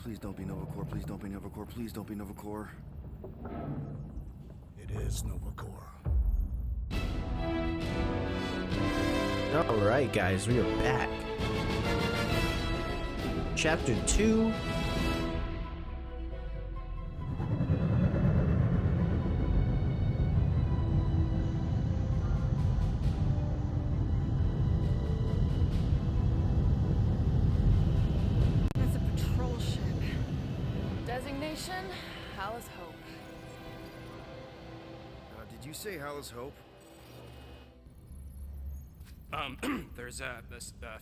Please don't be Novacore. Please don't be Novacore. Please don't be Novacore. It is Novacore. Alright guys, we are back. Chapter 2. That's a patrol ship. Designation, Hal's Hope. Did you say Hal's Hope? There's a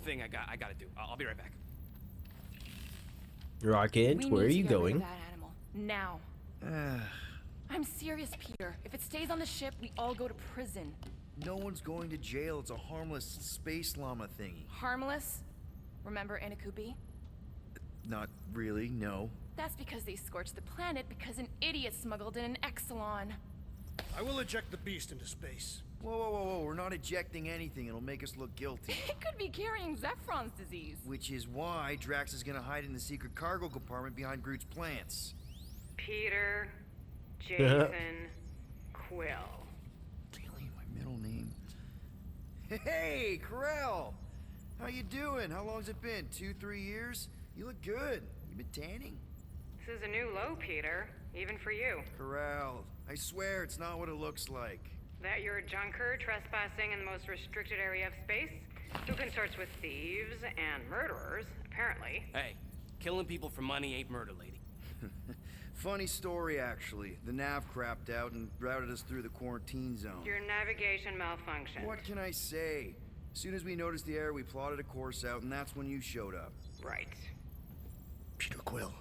thing I gotta do. I'll be right back. Rocket, We where are need to you get rid of going? that animal now. I'm serious, Peter. If it stays on the ship, we all go to prison. No one's going to jail. It's a harmless space llama thingy. Harmless? Remember Inakubi? Not really, no. That's because they scorched the planet because an idiot smuggled in an Exelon. I will eject the beast into space. Whoa, whoa, whoa, whoa. We're not ejecting anything. It'll make us look guilty. It could be carrying Zephron's disease. Which is why Drax is gonna hide in the secret cargo compartment behind Groot's plants. Peter, Jason, Quill. Really? My middle name? Hey, Corell! How you doing? How long's it been? 2-3 years? You look good. You been tanning? This is a new low, Peter, even for you. Corell, I swear it's not what it looks like. That you're a junker trespassing in the most restricted area of space, who consorts with thieves and murderers, apparently. Hey, killing people for money ain't murder, lady. Funny story, actually. The nav crapped out and routed us through the quarantine zone. Your navigation malfunctioned. What can I say? As soon as we noticed the error, we plotted a course out, and that's when you showed up. Right. Peter Quill.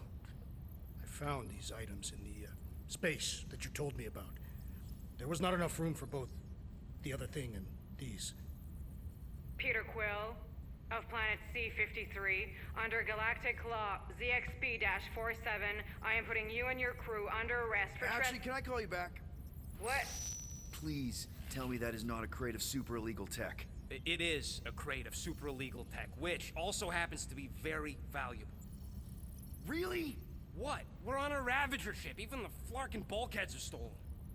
I found these items in the space that you told me about. There was not enough room for both the other thing and these. Peter Quill, of planet C-53, under Galactic Law ZXB-47, I am putting you and your crew under arrest for Actually, can I call you back? What? Please tell me that is not a crate of super illegal tech. It is a crate of super illegal tech, which also happens to be very valuable. Really? What? We're on a Ravager ship. Even the flarkin' bulkheads are stolen.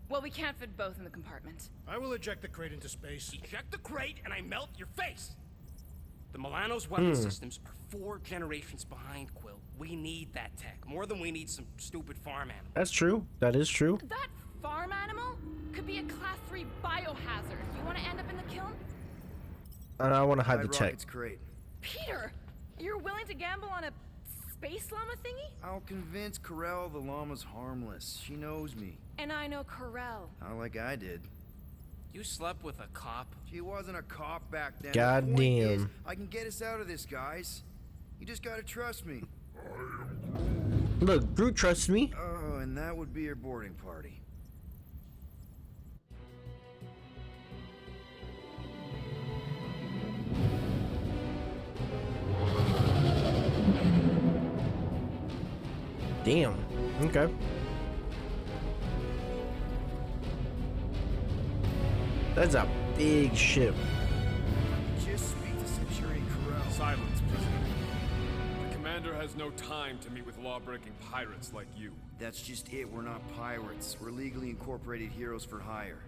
Well, we can't fit both in the compartment. I will eject the crate into space. Eject the crate and I melt your face! The Milano's weapon systems are 4 generations behind, Quill. We need that tech, more than we need some stupid farm animal. That's true. That is true. That farm animal could be a Class 3 biohazard. You want to end up in the kiln? And I want to hide the tech. Rocket's crate. Peter, you're willing to gamble on a space llama thingy? I'll convince Corell the llama's harmless. She knows me. And I know Corell. Not like I did. You slept with a cop? She wasn't a cop back then. God The point is, damn. I can get us out of this, guys. You just gotta trust me. Look, Groot trusts me. Oh, and that would be your boarding party. Damn. Okay. That's a big ship. Just speak to Centurion Corell. Silence, prisoner. The commander has no time to meet with law-breaking pirates like you. That's just it. We're not pirates. We're legally incorporated heroes for hire.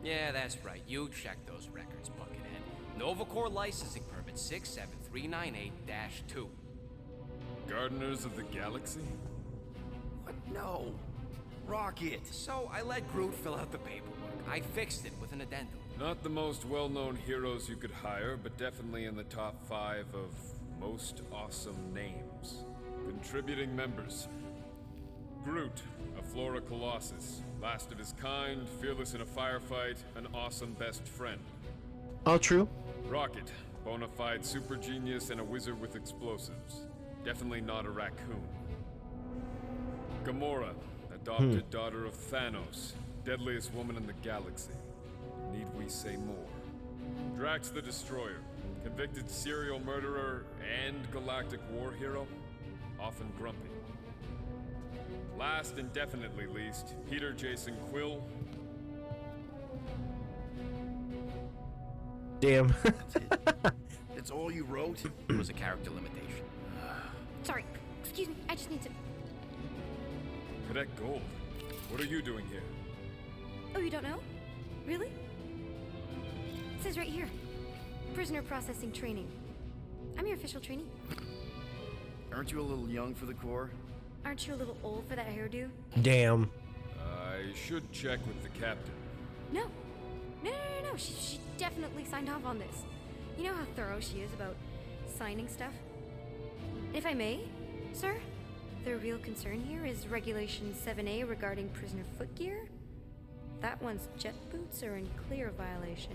Yeah, that's right. You check those records, Buckethead. Novacore licensing permit 67398-2. Gardeners of the Galaxy? What? No. Rocket. So I let Groot fill out the paperwork. I fixed it with an addendum. Not the most well-known heroes you could hire, but definitely in the top 5 of most awesome names. Contributing members. Groot, a Flora Colossus. Last of his kind, fearless in a firefight, an awesome best friend. All true. Rocket, bona fide super genius and a wizard with explosives. Definitely not a raccoon. Gamora, adopted daughter of Thanos, deadliest woman in the galaxy. Need we say more? Drax the Destroyer, convicted serial murderer and galactic war hero, often grumpy. Last and definitely least, Peter Jason Quill. Damn. That's all you wrote? It was a character limitation. Sorry, Excuse me, I just need to... Cadet Gold, what are you doing here? Oh, you don't know? Really? It says right here. Prisoner processing training. I'm your official trainee. Aren't you a little young for the Corps? Aren't you a little old for that hairdo? Damn. I should check with the captain. No. No. She definitely signed off on this. You know how thorough she is about signing stuff? If I may, sir, the real concern here is Regulation 7A regarding prisoner footgear. That one's jet boots are in clear violation.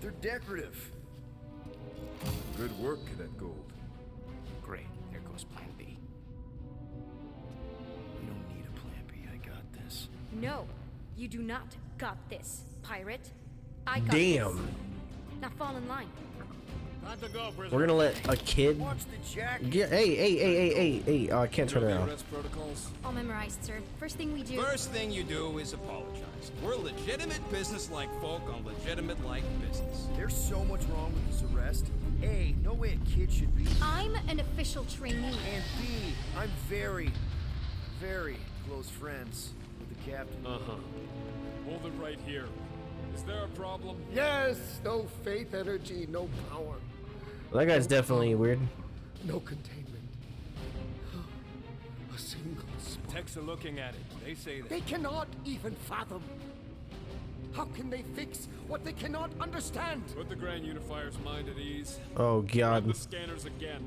They're decorative. Good work, Cadet Gold. Great. There goes Plan B. We don't need a plan B. I got this. No, you do not got this, pirate. I got Damn. this. Now fall in line. Time to go, prisoner. We're gonna let a kid Watch the jacket. get. Hey. I can't turn You know around. the arrest protocols? All memorized, sir. First thing we do... First thing you do is apologize. We're legitimate business-like folk on legitimate-like business. There's so much wrong with this arrest. A, no way a kid should be. I'm an official trainee. And B, I'm very, very close friends with the captain. Hold it right here. Is there a problem? Yes, no faith energy, no power, That guy's definitely weird. no containment. A single spark. Techs are looking at it. They say that. They cannot even fathom. How can they fix what they cannot understand? Put the Grand Unifier's mind at ease. Oh Run god. the scanners again.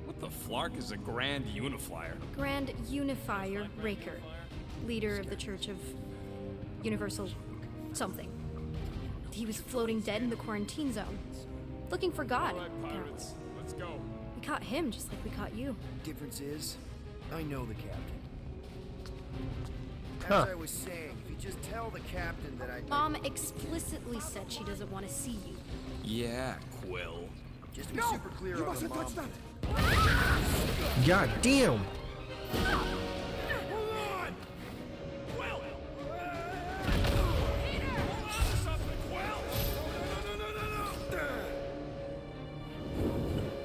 What the flark is a Grand Unifier? Grand Unifier Raker, leader of the Church of Universal something. He was floating dead in the quarantine zone, looking for God. All right, apparently. pirates. Let's go. We caught him just like we caught you. Difference is, I know the captain. As Huh. I was saying, if you just tell the captain that I... Mom explicitly said she doesn't want to see you. Yeah, Quill. Just to be super clear You on the mustn't mom. touch that. God damn.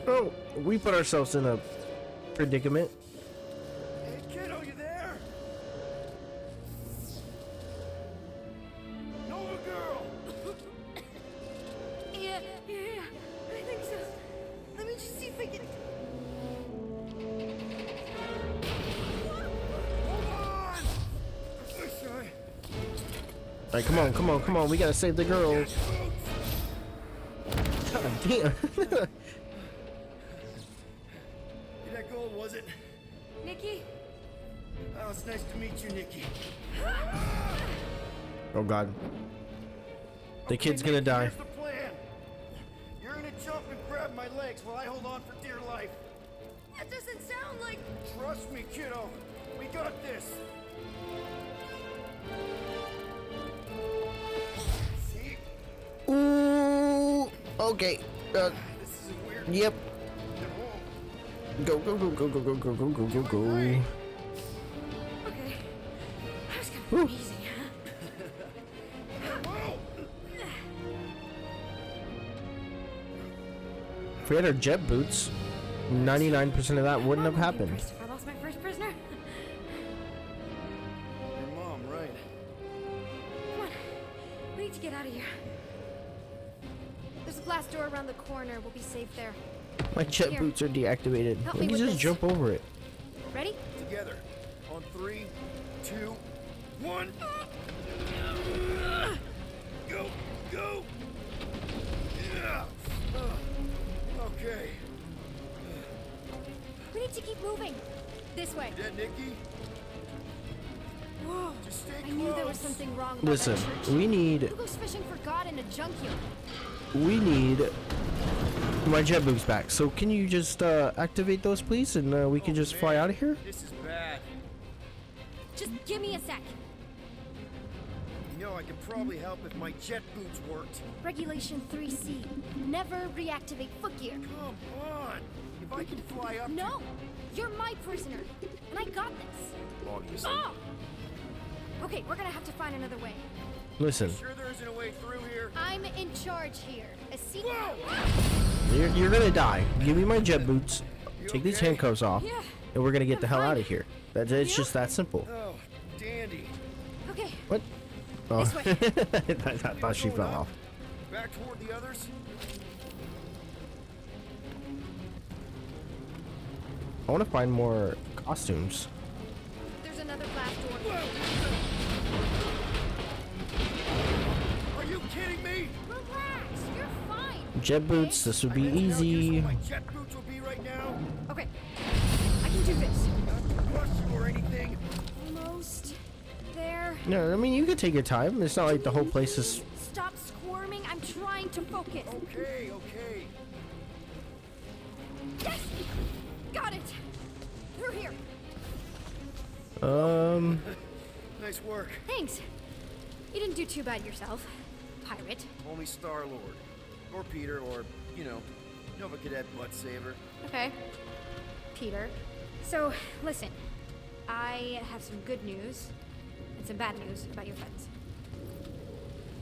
Oh, we put ourselves in a predicament. Hey, kiddo, you there? Nova girl! Yeah, I think so. Let me just see if I can... Hold on! Sorry. Like, come on. We gotta save the girl. God damn. That gold, was it? Nikki? Oh, it's nice to meet you, Nikki. Oh god. The kid's gonna die. Here's the plan. You're gonna jump and grab my legs while I hold on for dear life. That doesn't sound like... Trust me, kiddo. We got this. See? Ooh. Okay. This is a weird... Yep. No. Go. Okay. That was kind of easy, huh? Whoa! If we had our jet boots, 99% of that wouldn't have happened. Christopher lost my first prisoner. Your mom, right? Come on. We need to get out of here. There's a glass door around the corner. We'll be safe there. My jet Here. boots are deactivated. Help Let me me with just this. jump over it. Ready? Together. On 3, 2, 1. Go! Yeah. Okay. We need to keep moving. This way. Dead, Nikki? Whoa. Just stay I knew there was close. something wrong about Listen, that church. we need Who goes fishing for God in a junkyard? my jet boots back. So can you just activate those, please, and we can just fly out of here? This is bad. Just give me a sec. You know, I could probably help if my jet boots worked. Regulation 3C. Never reactivate footgear. Come on! If I can fly up No! You're my prisoner. And I got this. Obviously. Oh! Okay, we're gonna have to find another way. Listen, Sure there isn't a way through here? I'm in charge here. A seat. you're gonna die. Give me my jet boots. take these okay? handcuffs off, Yeah. and we're gonna get the hell fine. out of here. It's You? just that simple. Oh, dandy. Okay. What? Oh, This way. I thought she Going fell up? off. Back toward the others? I want to find more costumes. There's another glass door. Are you kidding me? Relax. You're fine. Jet boots. This would be I bet you how easy. useful my jet boots will be right now. Okay. I can do this. Not to rush you or anything. Almost there. No, I mean you can take your time. It's not like the whole place is. Stop squirming. I'm trying to focus. Okay, okay. Yes! Got it! Through here. Nice work. Thanks. You didn't do too bad yourself, pirate. Only Star-Lord. Or Peter, or, you know, Nova Cadet Butt Saver. Okay. Peter. So, listen. I have some good news and some bad news about your friends.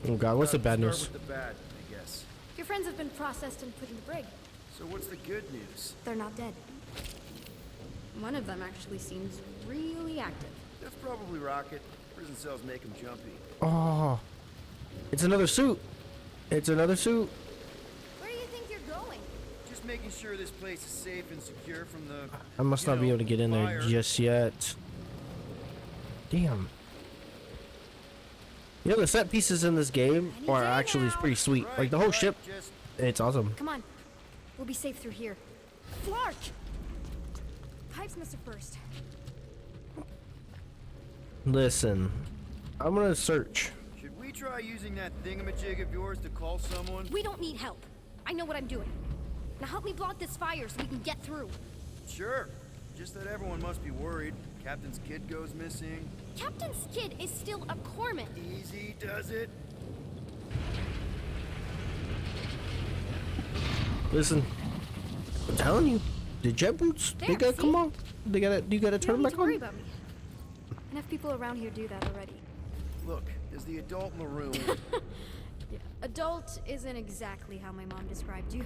Oh God, what's the bad Start news? with the bad, I guess. Your friends have been processed and put in the brig. So what's the good news? They're not dead. One of them actually seems really active. That's probably Rocket. Prison cells make him jumpy. Oh, it's another suit. It's another suit. Where do you think you're going? Just making sure this place is safe and secure from the... I must you not be know, able to get in there fire. just yet. Damn. You know, the set pieces in this game Any are day actually now. pretty sweet. Right, Like the whole right, ship, Just it's awesome. Come on. We'll be safe through here. Flark! Pipes must have burst. Listen, I'm gonna search. should we try using that thingamajig of yours to call someone? We don't need help. I know what I'm doing. Now help me block this fire so we can get through. Sure. Just that everyone must be worried. Captain's kid goes missing. Captain's kid is still a corpsman. Easy does it. Listen, I'm telling you, the jet boots, they There, gotta come see? on. They gotta, you gotta You turn don't them need back to worry on. about me. Enough people around here do that already. Look, there's the adult in the room. Yeah. Adult isn't exactly how my mom described you.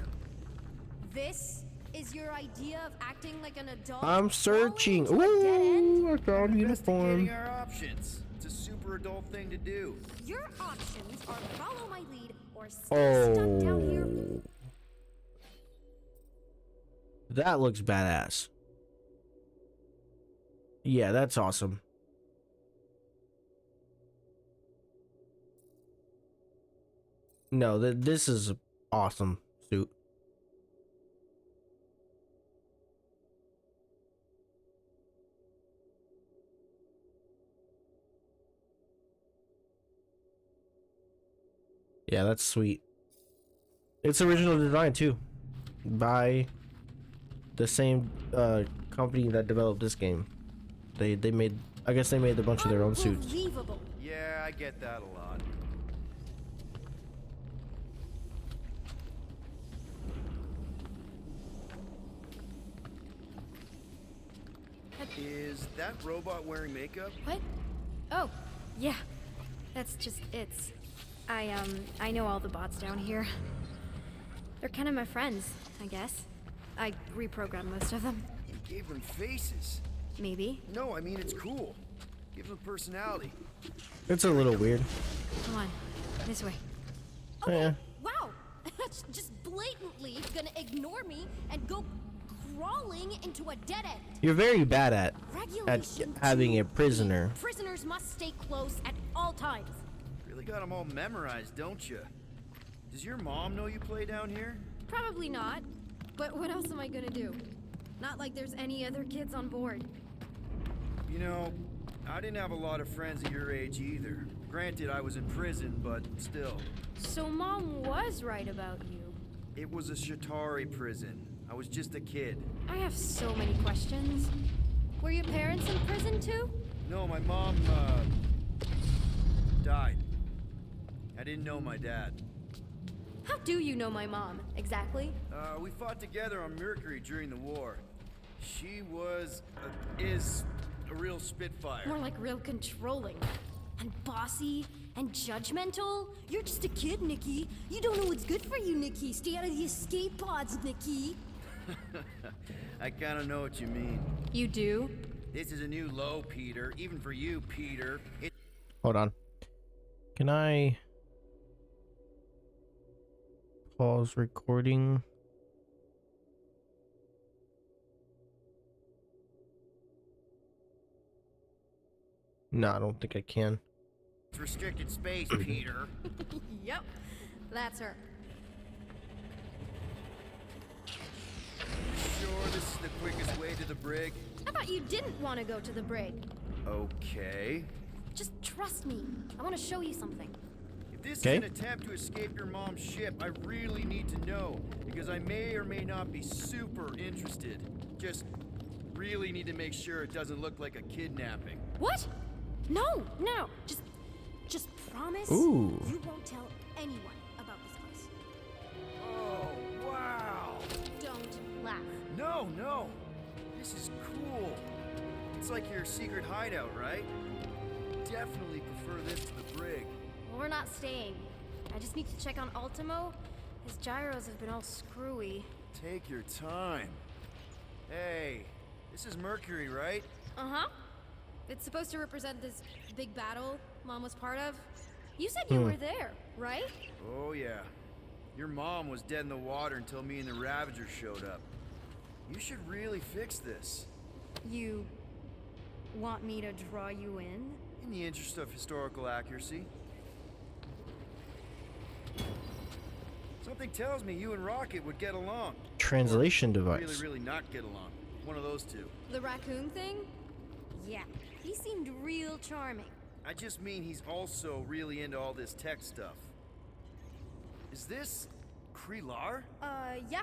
This is your idea of acting like an adult? I'm searching. Falling into a dead end? Ooh, I found uniform. Investigating our options. It's a super adult thing to do. Your options are follow my lead or stay stuck down here. Oh, that looks badass. Yeah, that's awesome. No, this is a awesome suit. Yeah, that's sweet. It's original design too, by the same company that developed this game. They made, I guess they made a bunch of their own suits. Unbelievable. Yeah, I get that a lot. Is that robot wearing makeup? What? Oh, yeah. That's just it's. I know all the bots down here. They're kind of my friends, I guess. I reprogrammed most of them. You gave them faces. Maybe. No, I mean it's cool. Gives them personality. It's a little weird. Come on, this way. Oh, yeah. Wow, that's just blatantly gonna ignore me and go crawling into a dead end. You're very bad at Regulation having a 2B. prisoner. Prisoners must stay close at all times. Really got them all memorized, don't you? Does your mom know you play down here? Probably not. But what else am I gonna do? Not like there's any other kids on board. You know, I didn't have a lot of friends at your age either. Granted, I was in prison, but still. So Mom was right about you. It was a Shatari prison. I was just a kid. I have so many questions. Were your parents in prison too? No, my mom, died. I didn't know my dad. How do you know my mom, exactly? We fought together on Mercury during the war. She was, is a real spitfire. More like real controlling. And bossy and judgmental? You're just a kid, Nikki. You don't know what's good for you, Nikki. Stay out of the escape pods, Nikki. I kinda know what you mean. You do? This is a new low, Peter. Even for you, Peter. Hold on. Can I pause recording? No, I don't think I can. It's restricted space, Peter. Yep. That's her. Sure, this is the quickest way to the brig? I thought you didn't want to go to the brig. Okay. Just trust me. I want to show you something. If this Okay. is an attempt to escape your mom's ship, I really need to know, because I may or may not be super interested. Just really need to make sure it doesn't look like a kidnapping. What? No, no. Just promise Ooh. you won't tell anyone about this place. Oh, wow! Don't laugh. No, no! This is cool. It's like your secret hideout, right? Definitely prefer this to the brig. Well, we're not staying. I just need to check on Ultimo. His gyros have been all screwy. Take your time. Hey, this is Mercury, right? Uh-huh. It's supposed to represent this big battle Mom was part of. You said you were there, right? Oh, yeah. Your mom was dead in the water until me and the Ravagers showed up. You should really fix this. You want me to draw you in? In the interest of historical accuracy. Something tells me you and Rocket would get along. Translation device. Really, really not get along. One of those two. The raccoon thing? Yeah, he seemed real charming. I just mean he's also really into all this tech stuff. Is this Krelar? Yeah.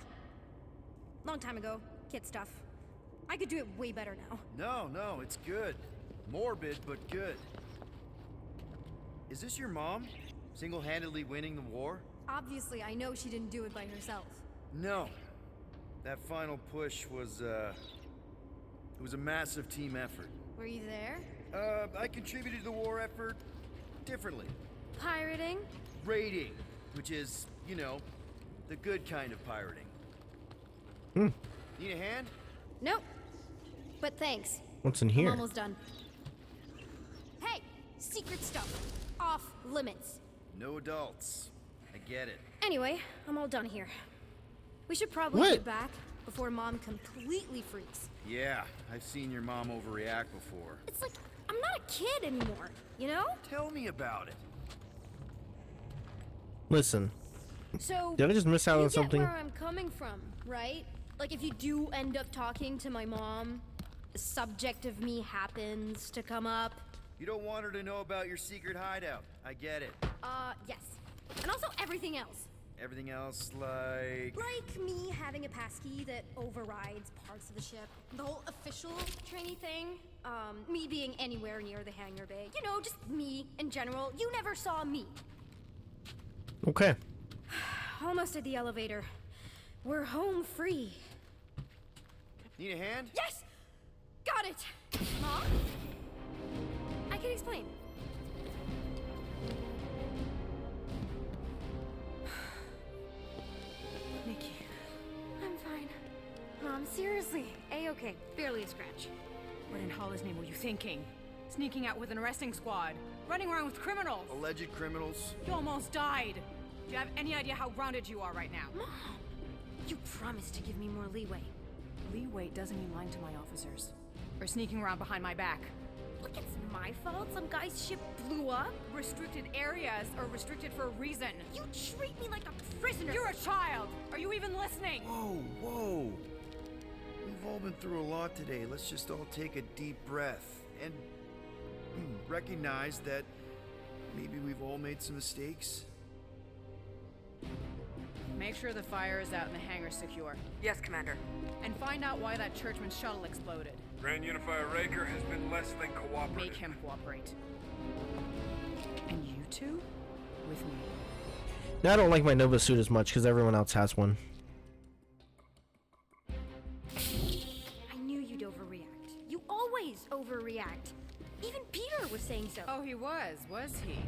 Long time ago. Kid stuff. I could do it way better now. No, it's good. Morbid, but good. Is this your mom? Single-handedly winning the war? Obviously, I know she didn't do it by herself. No. That final push was, it was a massive team effort. Were you there? I contributed to the war effort differently. Pirating? Raiding, which is, you know, the good kind of pirating. Need a hand? Nope. But thanks. What's in I'm here? almost done. Hey! Secret stuff. Off limits. No adults. I get it. Anyway, I'm all done here. We should probably What? get back before Mom completely freaks. Yeah, I've seen your mom overreact before. It's like, I'm not a kid anymore, you know? Tell me about it. Listen, So, did I just miss out you on something? get where I'm coming from, right? Like, if you do end up talking to my mom, the subject of me happens to come up. You don't want her to know about your secret hideout. I get it. Yes. And also everything else. Everything else, like... Like me having a passkey that overrides parts of the ship. The whole official trainee thing. Me being anywhere near the hangar bay. You know, just me in general. You never saw me. Okay. Almost at the elevator. We're home free. Need a hand? Yes! Got it! Mom? I can explain. Nikki. I'm fine. Mom, seriously. A-okay. Barely a scratch. What in Hollis' name were you thinking? Sneaking out with an arresting squad? Running around with criminals? Alleged criminals? You almost died. Do you have any idea how grounded you are right now? Mom! You promised to give me more leeway. Leeway doesn't mean lying to my officers. Or sneaking around behind my back. Look, it's my fault some guy's ship blew up. Restricted areas are restricted for a reason. You treat me like a prisoner. You're a child! Are you even listening? Whoa. We've all been through a lot today. Let's just all take a deep breath and recognize that maybe we've all made some mistakes. Make sure the fire is out and the hangar's secure. Yes, Commander. And find out why that churchman's shuttle exploded. Grand Unifier Raker has been less than cooperative. Make him cooperate. And you two? With me. Now I don't like my Nova suit as much because everyone else has one. I knew you'd overreact. You always overreact. Even Peter was saying so. Oh, he was he?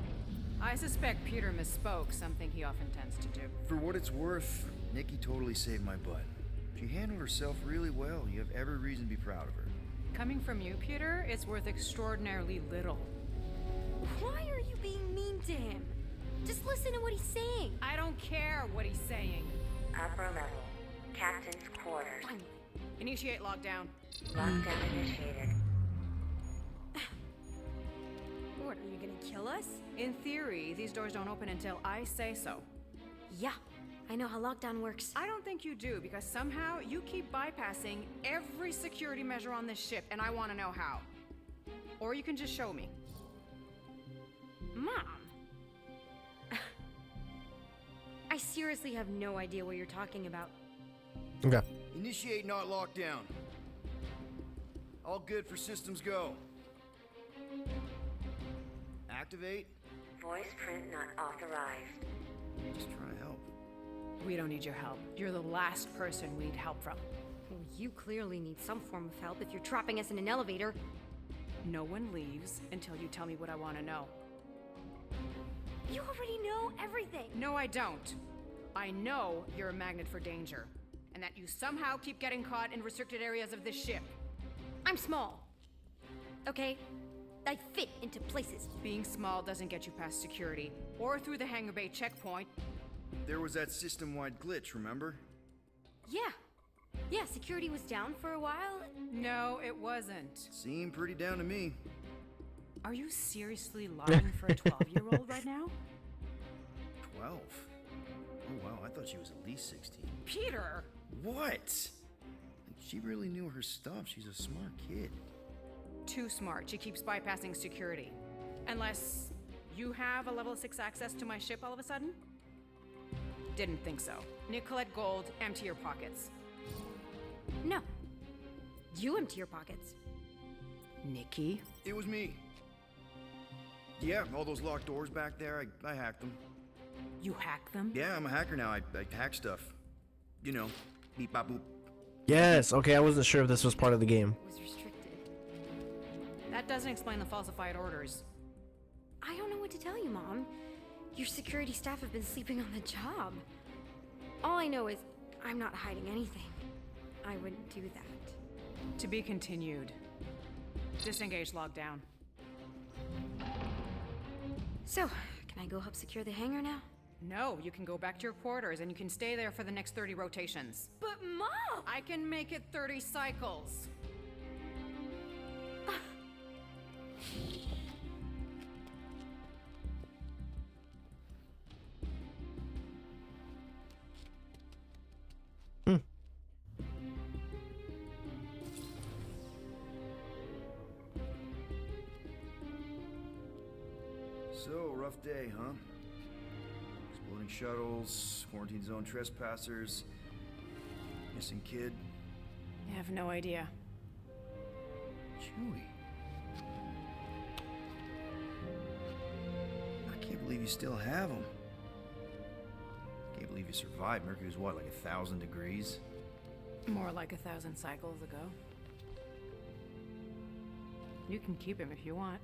I suspect Peter misspoke, something he often tends to do. For what it's worth, Nikki totally saved my butt. She handled herself really well. You have every reason to be proud of her. Coming from you, Peter, it's worth extraordinarily little. Why are you being mean to him? Just listen to what he's saying. I don't care what he's saying. Upper level. Captain's quarters. Finally. Initiate lockdown. Lockdown initiated. What, are you gonna kill us? In theory, these doors don't open until I say so. Yeah, I know how lockdown works. I don't think you do, because somehow you keep bypassing every security measure on this ship, and I want to know how. Or you can just show me. Mom! I seriously have no idea what you're talking about. Okay. Initiate not lockdown. All good for systems go. Activate. Voice print not authorized. Just trying to help. We don't need your help. You're the last person we need help from. Well, you clearly need some form of help if you're trapping us in an elevator. No one leaves until you tell me what I want to know. You already know everything. No, I don't. I know you're a magnet for danger, and that you somehow keep getting caught in restricted areas of this ship. I'm small. Okay? I fit into places. Being small doesn't get you past security, or through the hangar bay checkpoint. There was that system-wide glitch, remember? Yeah. Yeah, security was down for a while. No, it wasn't. Seemed pretty down to me. Are you seriously lying for a 12-year-old right now? 12? Oh wow, I thought she was at least 16. Peter! What? Like, she really knew her stuff. She's a smart kid. Too smart. She keeps bypassing security. Unless you have a level 6 access to my ship all of a sudden? Didn't think so. Nicolette Gold, empty your pockets. No. You empty your pockets. Nikki? It was me. Yeah, all those locked doors back there, I hacked them. You hack them? Yeah, I'm a hacker now. I hack stuff. You know, beep bop boop. Yes. Okay, I wasn't sure if this was part of the game. It was restricted. That doesn't explain the falsified orders. I don't know what to tell you, Mom. Your security staff have been sleeping on the job. All I know is I'm not hiding anything. I wouldn't do that. To be continued. Disengage lockdown. So, can I go help secure the hangar now? No, you can go back to your quarters and you can stay there for the next 30 rotations. But Mom! I can make it 30 cycles. So, rough day, huh? Exploding shuttles, quarantine zone trespassers, missing kid. I have no idea. Chewie. I can't believe you still have him. Can't believe you survived. Mercury was what, like 1,000 degrees? More like 1,000 cycles ago. You can keep him if you want.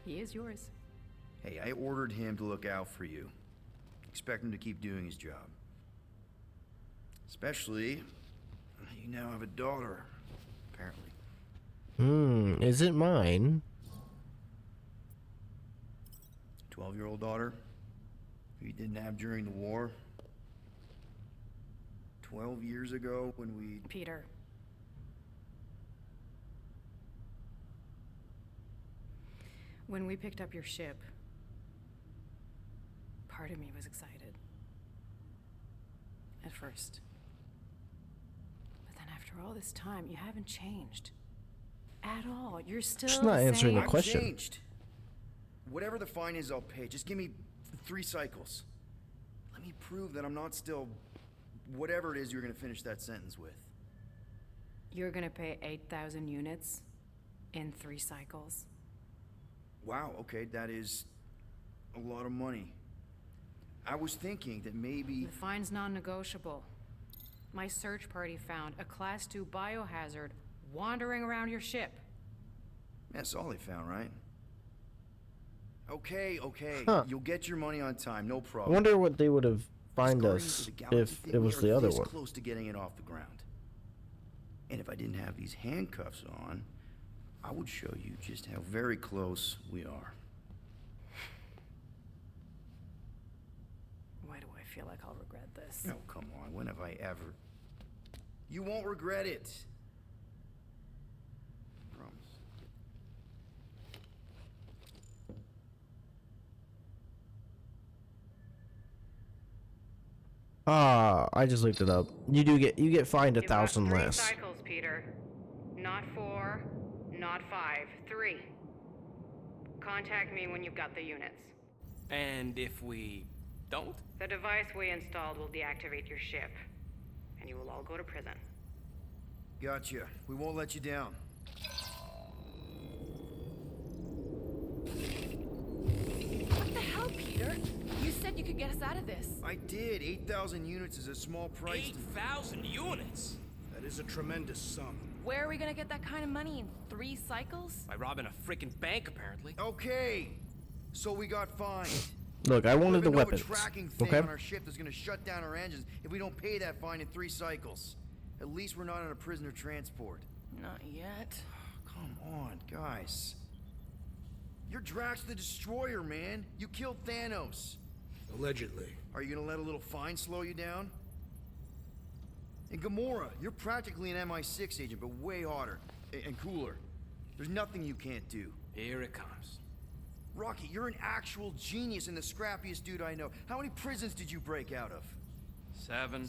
He is yours. Hey, I ordered him to look out for you. Expect him to keep doing his job. Especially, you now have a daughter, apparently. Is it mine? 12-year-old daughter who you didn't have during the war. 12 years ago when we... Peter. When we picked up your ship, part of me was excited. At first. But then after all this time, you haven't changed. At all. You're still She's not answering the I've question. changed. Whatever the fine is, I'll pay. Just give me 3 cycles. Let me prove that I'm not still... whatever it is you're gonna finish that sentence with. You're gonna pay 8,000 units in 3 cycles. Wow, okay, that is a lot of money. I was thinking that maybe... The fine's non-negotiable. My search party found a Class 2 biohazard wandering around your ship. That's all they found, right? Okay. Huh. You'll get your money on time, no I problem. wonder what they would have find Guardians us of the Galaxy if thing, it we was are the other this one? close to getting it off the ground. And if I didn't have these handcuffs on, I would show you just how very close we are. Why do I feel like I'll regret this? Oh, come on. When have I ever... You won't regret it. Promise. I just looked it up. You get fined You've got 1,000 3 less. cycles, Peter. Not 4, not 5, 3. Contact me when you've got the units. And if we don't? The device we installed will deactivate your ship, and you will all go to prison. Gotcha. We won't let you down. What the hell, Peter? You said you could get us out of this. I did. 8,000 units is a small price. 8,000 units? That is a tremendous sum. Where are we gonna get that kind of money in 3 cycles? By robbing a freaking bank, apparently. Okay. So we got fined. Look, I wanted the We have a weapons. tracking thing Okay. on our ship that's gonna shut down our engines if we don't pay that fine in 3 cycles. At least we're not on a prisoner transport. Not yet. Come on, guys. You're Drax the Destroyer, man. You killed Thanos. Allegedly. Are you gonna let a little fine slow you down? And Gamora, you're practically an MI6 agent, but way hotter and cooler. There's nothing you can't do. Here it comes. Rocky, you're an actual genius and the scrappiest dude I know. How many prisons did you break out of? 7.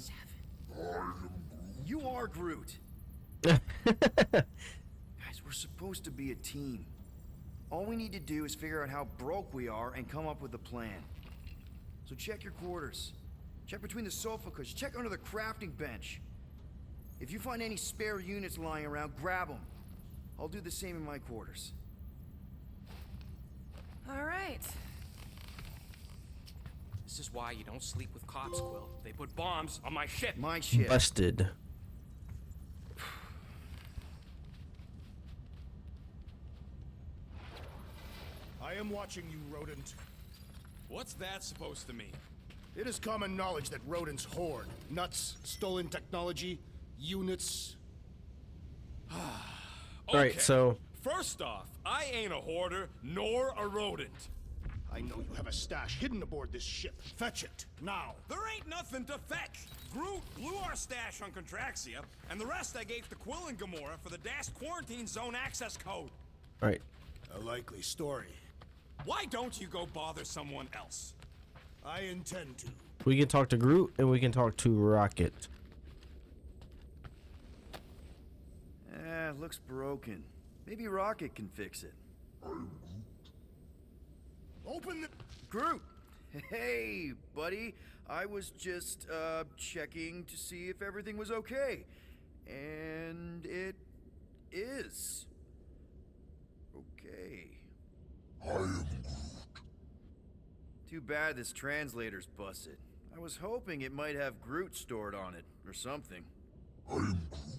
You are Groot. Guys, we're supposed to be a team. All we need to do is figure out how broke we are and come up with a plan. So check your quarters. Check between the sofa cushions. Check under the crafting bench. If you find any spare units lying around, grab them. I'll do the same in my quarters. All right. This is why you don't sleep with cops, Quill. They put bombs on my ship. My ship. Busted. I am watching you, rodent. What's that supposed to mean? It is common knowledge that rodents hoard nuts, stolen technology, units. Alright, so First off, I ain't a hoarder nor a rodent. I know you have a stash hidden aboard this ship. Fetch it, now. There ain't nothing to fetch. Groot blew our stash on Contraxia, and the rest I gave to Quill and Gamora for the DAS quarantine zone access code. alright. A likely story. Why don't you go bother someone else? I intend to. We can talk to Groot and we can talk to Rocket. Looks broken. Maybe Rocket can fix it. Open the... Groot! Hey, buddy. I was just, checking to see if everything was okay. And it is. Okay. I am Groot. Too bad this translator's busted. I was hoping it might have Groot stored on it, or something. I am Groot.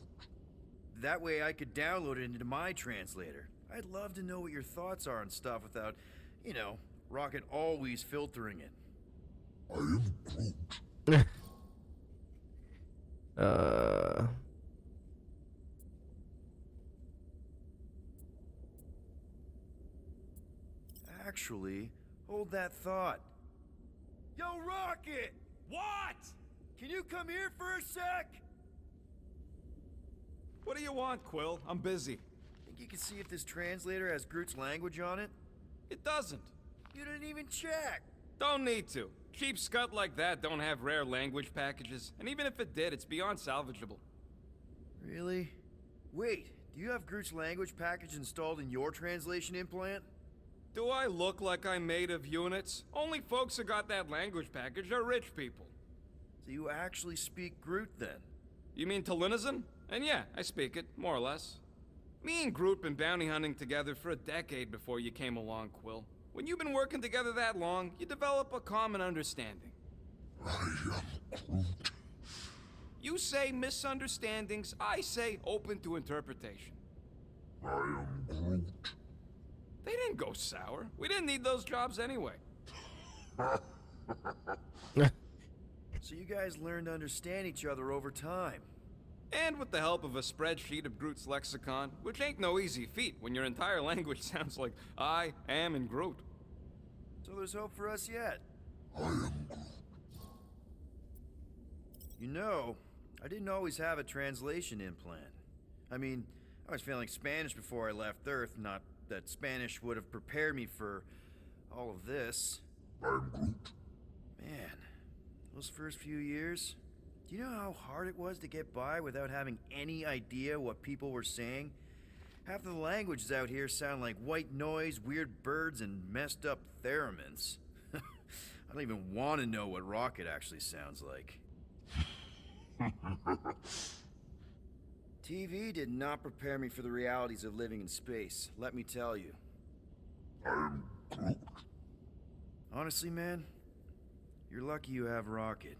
That way I could download it into my translator. I'd love to know what your thoughts are on stuff without, you know, Rocket always filtering it. I am Groot. Actually, hold that thought. Yo, Rocket! What? Can you come here for a sec? What do you want, Quill? I'm busy. Think you can see if this translator has Groot's language on it? It doesn't. You didn't even check. Don't need to. Cheap scut like that don't have rare language packages, and even if it did, it's beyond salvageable. Really? Wait, do you have Groot's language package installed in your translation implant? Do I look like I'm made of units? Only folks who got that language package are rich people. So you actually speak Groot then? You mean Talinisan? And yeah, I speak it, more or less. Me and Groot been bounty hunting together for a decade before you came along, Quill. When you've been working together that long, you develop a common understanding. I am Groot. You say misunderstandings, I say open to interpretation. I am Groot. They didn't go sour. We didn't need those jobs anyway. So you guys learned to understand each other over time. And with the help of a spreadsheet of Groot's lexicon, which ain't no easy feat when your entire language sounds like I am in Groot. So there's hope for us yet. I am Groot. You know, I didn't always have a translation implant. I mean, I was failing Spanish before I left Earth, not that Spanish would have prepared me for all of this. I am Groot. Man, those first few years, do you know how hard it was to get by without having any idea what people were saying? Half of the languages out here sound like white noise, weird birds, and messed up theremins. I don't even want to know what Rocket actually sounds like. TV did not prepare me for the realities of living in space, let me tell you. I am Groot. Honestly, man, you're lucky you have Rocket.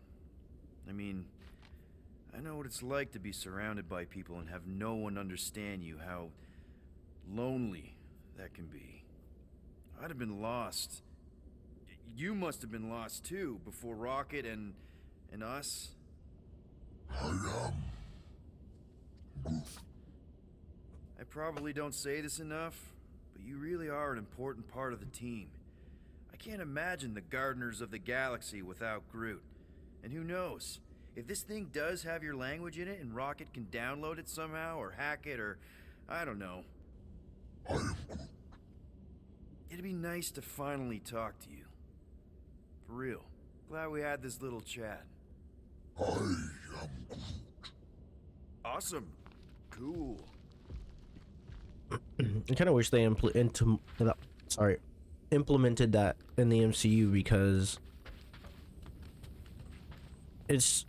I mean, I know what it's like to be surrounded by people and have no one understand you, how lonely that can be. I'd have been lost. You must have been lost too, before Rocket and us. I am Groot. I probably don't say this enough, but you really are an important part of the team. I can't imagine the Gardeners of the Galaxy without Groot. And who knows? If this thing does have your language in it and Rocket can download it somehow or hack it or I don't know. I am Groot. It'd be nice to finally talk to you. For real. Glad we had this little chat. I am Groot. Awesome. Cool. I kind of wish they implemented that in the MCU, because it's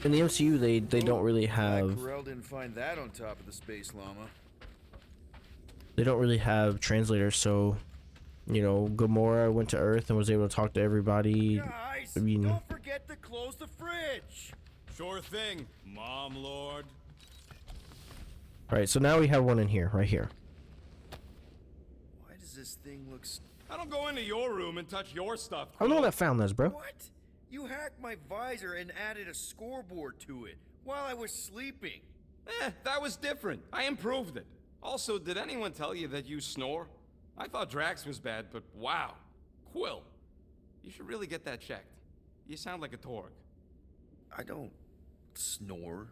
in the MCU they don't really have Corel didn't find that on top of the space llama. they don't really have translators, so you know, Gamora went to Earth and was able to talk to everybody. Guys, I mean, don't forget to close the fridge. Sure thing, Mom Lord. right, so now we have one in here, right here. Why does this thing look I don't go into your room and touch your stuff. I'm the one that found this, bro. What? You hacked my visor and added a scoreboard to it while I was sleeping. That was different. I improved it. Also, did anyone tell you that you snore? I thought Drax was bad, but wow. Quill, you should really get that checked. You sound like a Torg. I don't snore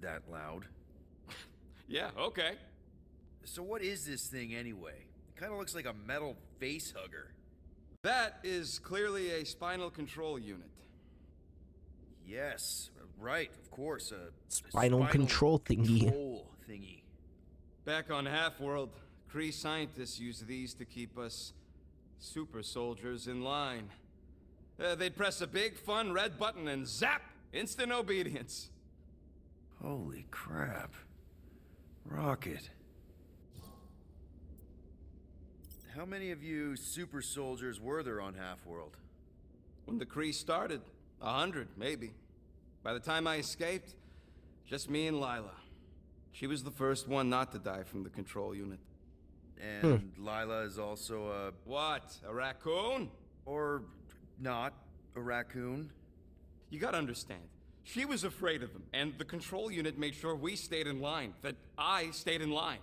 that loud. Yeah, okay. So what is this thing anyway? It kind of looks like a metal face hugger. That is clearly a spinal control unit. Yes, right, of course. A Spinal control thingy. Control thingy. Back on Half-World, Kree scientists use these to keep us super soldiers in line. They'd press a big, fun red button and zap! Instant obedience. Holy crap. Rocket. How many of you super soldiers were there on Half-World? When the Kree started, 100, maybe. By the time I escaped, just me and Lila. She was the first one not to die from the control unit. And Lila is also a... What? A raccoon? Or not a raccoon? You gotta understand. She was afraid of them, and the control unit made sure we stayed in line, that I stayed in line.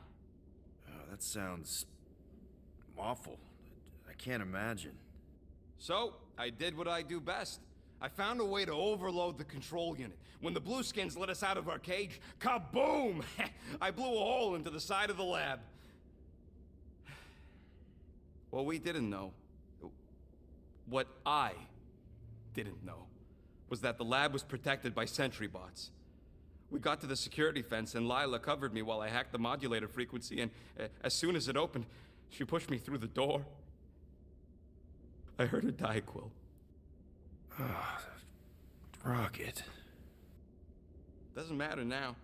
Oh, that sounds awful. I can't imagine. So, I did what I do best. I found a way to overload the control unit. When the Blueskins let us out of our cage, kaboom! I blew a hole into the side of the lab. What we didn't know, what I didn't know, was that the lab was protected by sentry bots. We got to the security fence and Lila covered me while I hacked the modulator frequency, and as soon as it opened, she pushed me through the door. I heard her die, Quill. Rocket. Doesn't matter now.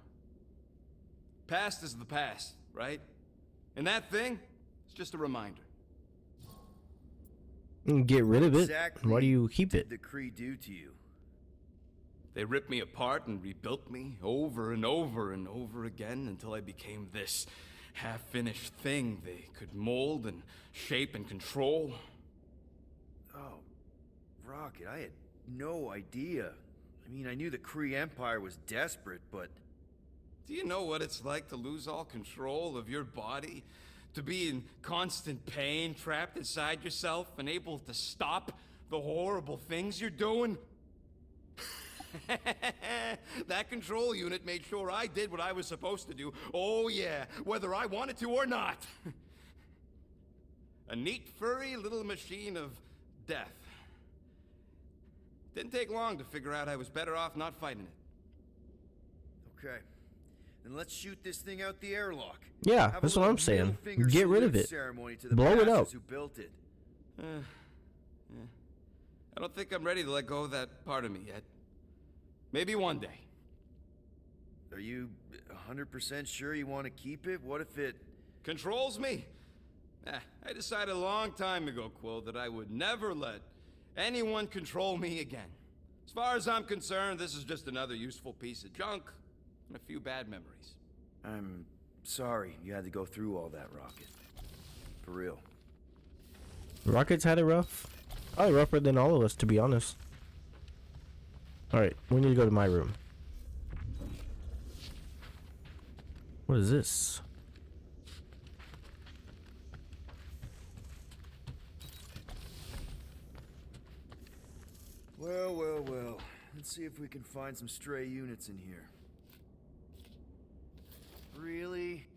Past is the past, right? And that thing, it's just a reminder. Get rid of it. Exactly Why do you keep it? What did the Kree do to you? They ripped me apart and rebuilt me over and over and over again until I became this half-finished thing they could mold and shape and control. Oh, Rocket, I had no idea. I mean, I knew the Kree Empire was desperate, but... Do you know what it's like to lose all control of your body? To be in constant pain, trapped inside yourself, unable to stop the horrible things you're doing? That control unit made sure I did what I was supposed to do. Oh yeah, whether I wanted to or not. A neat, furry little machine of death. Didn't take long to figure out I was better off not fighting it. Okay. Then let's shoot this thing out the airlock. Yeah, Have a that's what little I'm saying. middle-finger Get rid of salute it. ceremony to the Blow it bastards up. who built it. Yeah. I don't think I'm ready to let go of that part of me yet. Maybe one day. Are you 100% sure you want to keep it? What if it... Controls me? I decided a long time ago, Quill, that I would never let anyone control me again. As far as I'm concerned, this is just another useful piece of junk and a few bad memories. I'm sorry you had to go through all that, Rocket. For real. Rocket's had it rough. Probably rougher than all of us, to be honest. Alright, we need to go to my room. What is this? Well, well, well. Let's see if we can find some stray units in here. Really?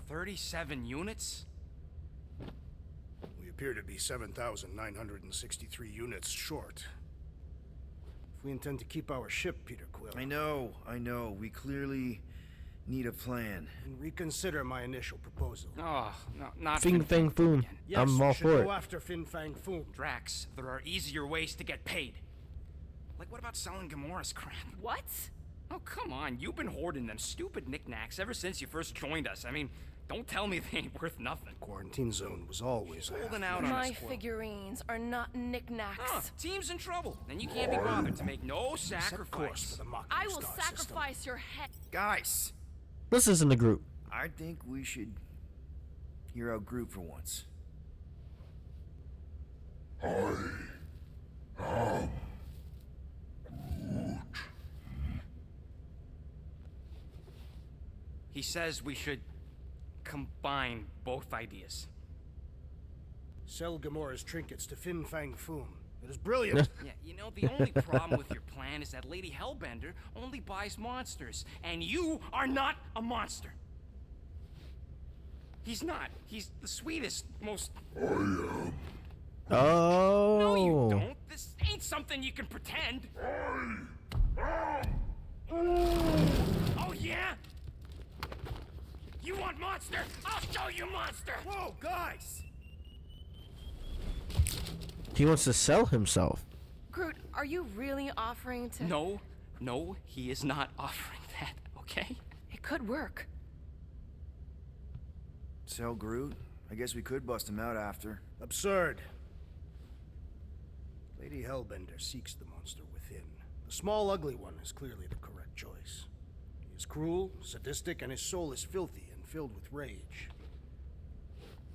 "37 units? We appear to be 7,963 units short. If we intend to keep our ship, Peter Quill... I know. We clearly need a plan. And reconsider my initial proposal. Oh, no, not Fing Fang Foom. Yes, I'm all we should for go it. after Fin Fang Foom. Drax, there are easier ways to get paid. Like, what about selling Gamora's crap? What? Oh, come on. You've been hoarding them stupid knickknacks ever since you first joined us. I mean, don't tell me they ain't worth nothing. Quarantine zone was always a Holding out on My us, Quill. figurines are not knickknacks. Team's in trouble, and you can't be bothered to make no Set course sacrifice. for the Mocking I will Star sacrifice system. your head. Guys, Let's listen to Groot. I think we should hear out Groot for once. He says we should combine both ideas. Sell Gamora's trinkets to Fin Fang Foom. It is brilliant. Yeah, you know, the only problem with your plan is that Lady Hellbender only buys monsters, and you are not a monster. He's not. He's the sweetest, most... Oh. No, you don't. This ain't something you can pretend. Oh, yeah? You want monster? I'll show you monster! Whoa, guys! He wants to sell himself. Groot, are you really offering to... No, he is not offering that, okay? It could work. Sell Groot? I guess we could bust him out after. Absurd. Lady Hellbender seeks the monster within. The small, ugly one is clearly the correct choice. He is cruel, sadistic, and his soul is filthy and filled with rage.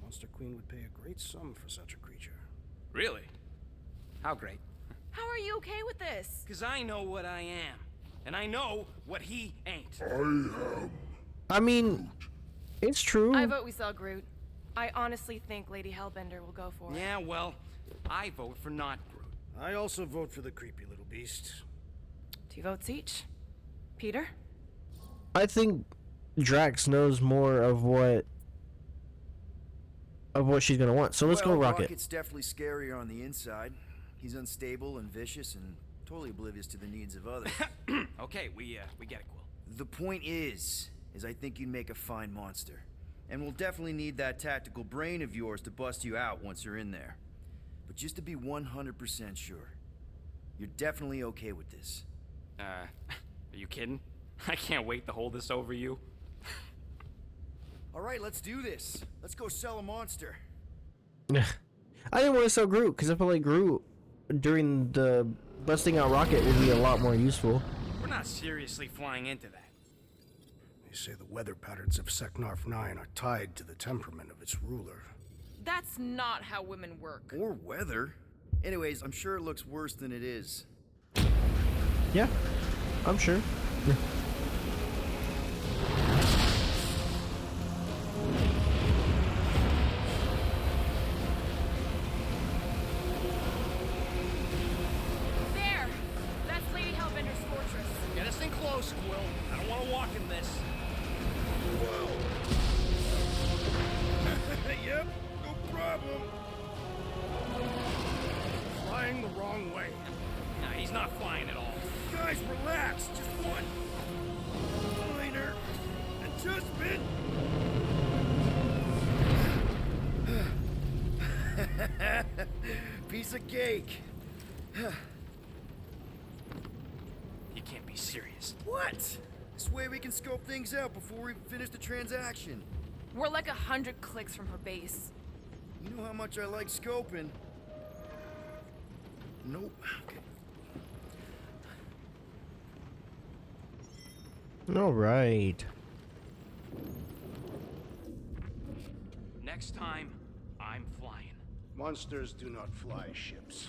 Monster Queen would pay a great sum for such a creature. Really? How great? How are you okay with this? Because I know what I am. And I know what he ain't. I mean, it's true. I vote we sell Groot. I honestly think Lady Hellbender will go for it. Yeah, well, I vote for not Groot. I also vote for the creepy little beast. 2 votes each. Peter? I think Drax knows more of what she's gonna want. So let's go Rocket. Rocket's definitely scarier on the inside. He's unstable and vicious and totally oblivious to the needs of others. Okay, we get it, Quill. The point is I think you'd make a fine monster. And we'll definitely need that tactical brain of yours to bust you out once you're in there. But just to be 100% sure, you're definitely okay with this. Are you kidding? I can't wait to hold this over you. All right, let's do this. Let's go sell a monster. I didn't want to sell Groot because I felt like Groot during the busting out Rocket would be a lot more useful. We're not seriously flying into that. They say the weather patterns of Seknarf 9 are tied to the temperament of its ruler. That's not how women work. Or weather. Anyways, I'm sure it looks worse than it is. Yeah, I'm sure. There! That's Lady Hellbender's fortress. Get us in close, Quill. I don't want to walk in this. Yep, no problem. Flying the wrong way. Nah, he's not flying at all. Guys, relax. Just one minor adjustment. Piece of cake. He can't be serious. What? This way we can scope things out before we finish the transaction. We're like 100 clicks from her base. You know how much I like scoping. Nope. Okay. All right. Next time, I'm flying. Monsters do not fly ships.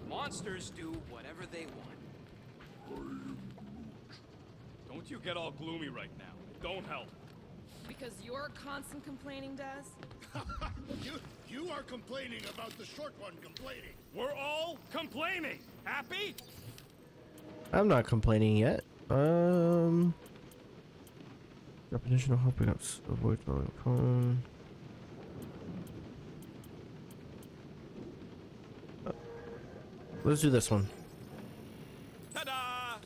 Monsters do whatever they want. Don't you get all gloomy right now. It don't help. Because your constant complaining does? You are complaining about the short one complaining. We're all complaining. Happy? I'm not complaining yet. Definition of helping us avoid throwing cone. Let's do this one. Ta-da!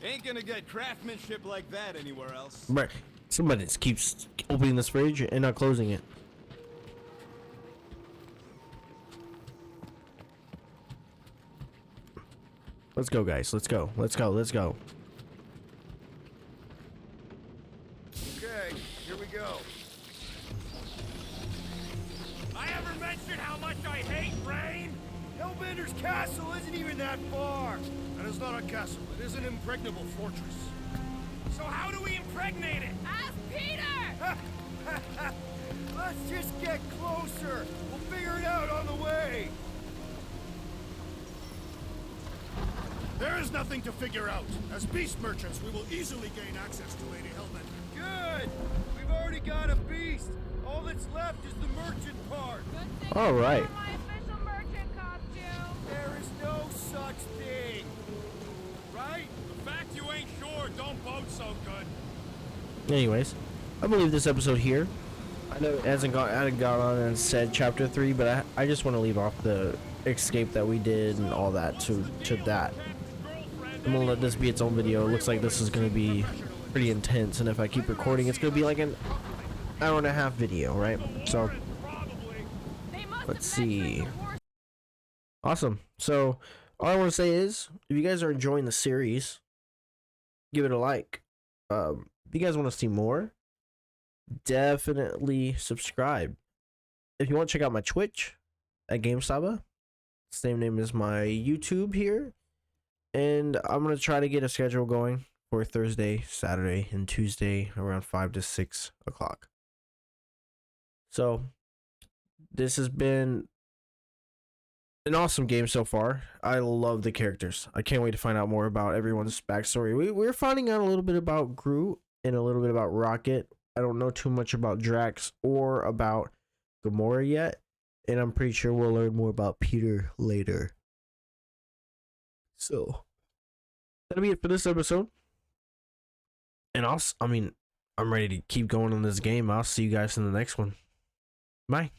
Ain't gonna get craftsmanship like that anywhere else. Right. Somebody just keeps opening this fridge and not closing it. Let's go, guys. Let's go. Let's go. Let's go. Okay, here we go. I ever mentioned how much I hate rain? Hellbender's castle isn't even that far. That is not a castle. It is an impregnable fortress. So how do we impregnate it? Ask Peter! Let's just get closer. We'll figure it out on the way. There is nothing to figure out. As beast merchants, we will easily gain access to Lady Hellbender. Good. We've already got a beast. All that's left is the merchant part. All right. My official merchant costume. There is no such thing. Right? The fact you ain't sure don't bode so good. Anyways, I believe this episode here. I know it hasn't gone on and said chapter 3, but I just want to leave off the escape that we did and all that to that. I'm gonna let this be its own video. It looks like this is gonna be pretty intense, and if I keep recording, it's gonna be like an hour and a half video, right? So let's see. Awesome. So all I want to say is, if you guys are enjoying the series, give it a like. If you guys want to see more, definitely subscribe. If you want to check out my Twitch at GameSaba, same name as my YouTube here. And I'm going to try to get a schedule going for Thursday, Saturday, and Tuesday around 5 to 6 o'clock. So, this has been an awesome game so far. I love the characters. I can't wait to find out more about everyone's backstory. We're finding out a little bit about Groot and a little bit about Rocket. I don't know too much about Drax or about Gamora yet. And I'm pretty sure we'll learn more about Peter later. So, that'll be it for this episode. And I'm ready to keep going on this game. I'll see you guys in the next one. Bye.